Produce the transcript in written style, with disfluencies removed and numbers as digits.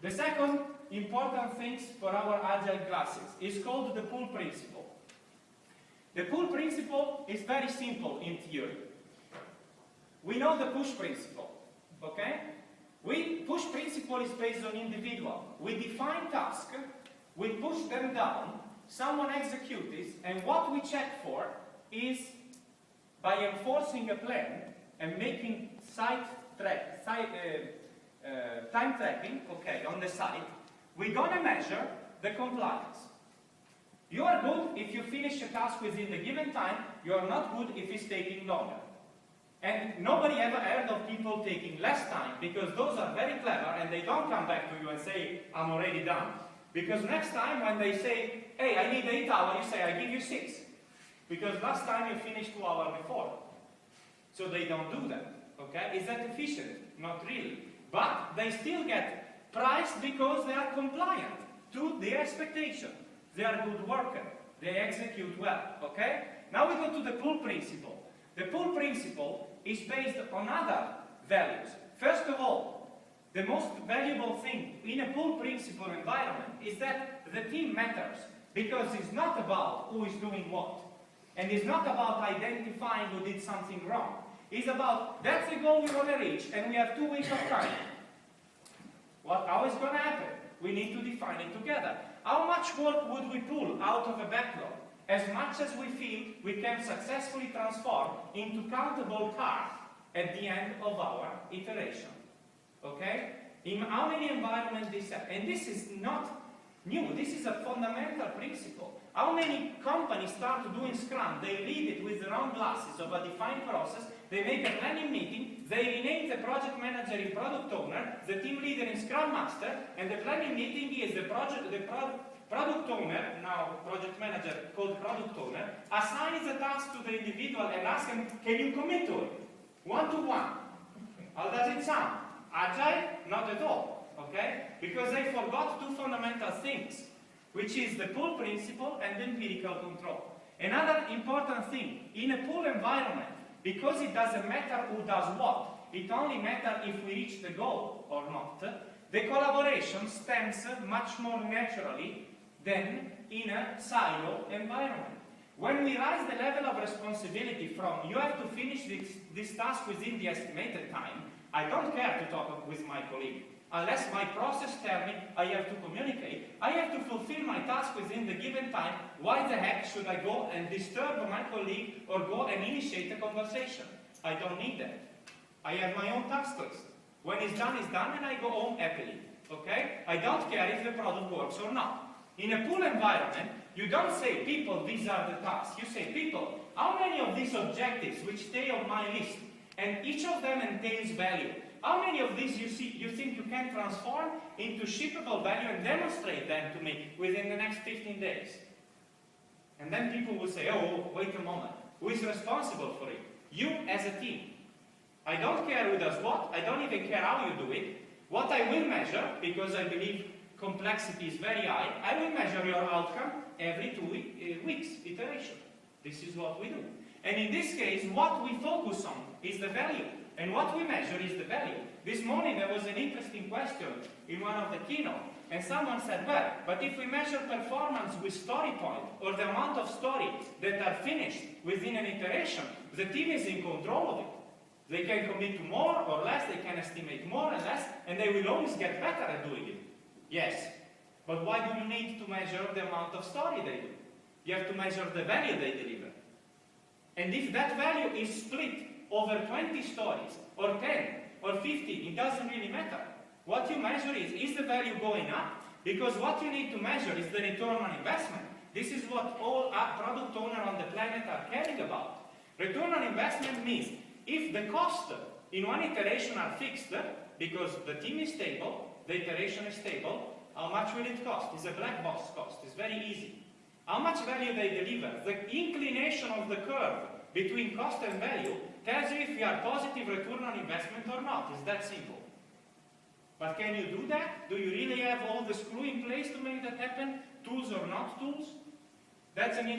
The second important thing for our Agile classes is called the Pull Principle. The Pull Principle is very simple in theory. We know the Push Principle, okay? Push Principle is based on individual. We define tasks, we push them down, someone executes this, and what we check for is by enforcing a plan and making time tracking, okay, on the site, we're gonna measure the compliance. You are good if you finish a task within the given time, you are not good if it's taking longer. And nobody ever heard of people taking less time, because those are very clever and they don't come back to you and say, I'm already done. Because next time when they say, hey, I need 8 hours, you say, I give you 6. Because last time you finished 2 hours before. So they don't do that, okay? Is that efficient? Not really. But they still get priced because they are compliant to their expectation. They are good workers. They execute well, okay? Now we go to the Pull Principle. The Pull Principle is based on other values. First of all, the most valuable thing in a Pull Principle environment is that the team matters, because it's not about who is doing what, and it's not about identifying who did something wrong. It's about, that's the goal we want to reach, and we have 2 weeks of time. How is going to happen? We need to define it together. How much work would we pull out of a backlog? As much as we feel we can successfully transform into countable cards at the end of our iteration. Okay? In how many environments this happens? And this is not new. This is a fundamental principle. How many companies start doing Scrum? They read it with their own glasses of a defined process. They make a planning meeting. They rename the project manager in product owner, the team leader in Scrum Master, and the planning meeting is the product owner, now project manager called product owner, assigns the task to the individual and asks him, can you commit to it? One-to-one. How does it sound? Agile? Not at all. Okay? Because they forgot 2 fundamental things, which is the Pull Principle and empirical control. Another important thing, in a pull environment, because it doesn't matter who does what, it only matters if we reach the goal or not, the collaboration stems much more naturally than in a silo environment. When we raise the level of responsibility from you have to finish this task within the estimated time, I don't care to talk with my colleague. Unless my process tells me I have to communicate, I have to fulfill my task within the given time. Why the heck should I go and disturb my colleague or go and initiate a conversation? I don't need that. I have my own task list. When it's done, and I go home happily. Okay? I don't care if the product works or not. In a pull environment, you don't say, people, these are the tasks. You say, people, how many of these objectives which stay on my list, and each of them entails value, how many of these you think you can transform into shippable value and demonstrate them to me within the next 15 days? And then people will say, oh, wait a moment. Who is responsible for it? You as a team. I don't care who does what. I don't even care how you do it. What I will measure, because I believe complexity is very high, I will measure your outcome every 2 weeks, iteration. This is what we do. And in this case, what we focus on is the value. And what we measure is the value. This morning there was an interesting question in one of the keynote, and someone said, well, but if we measure performance with story point, or the amount of stories that are finished within an iteration, the team is in control of it. They can commit to more or less, they can estimate more and less, and they will always get better at doing it. Yes, but why do you need to measure the amount of story they do? You have to measure the value they deliver. And if that value is split over 20 stories, or 10, or 50, it doesn't really matter. What you measure is the value going up? Because what you need to measure is the return on investment. This is what all product owners on the planet are caring about. Return on investment means if the cost in one iteration are fixed, because the team is stable, the iteration is stable, how much will it cost? It's a black box cost. It's very easy. How much value they deliver? The inclination of the curve between cost and value tells you if you are positive return on investment or not. It's that simple. But can you do that? Do you really have all the screw in place to make that happen? Tools or not tools? That's an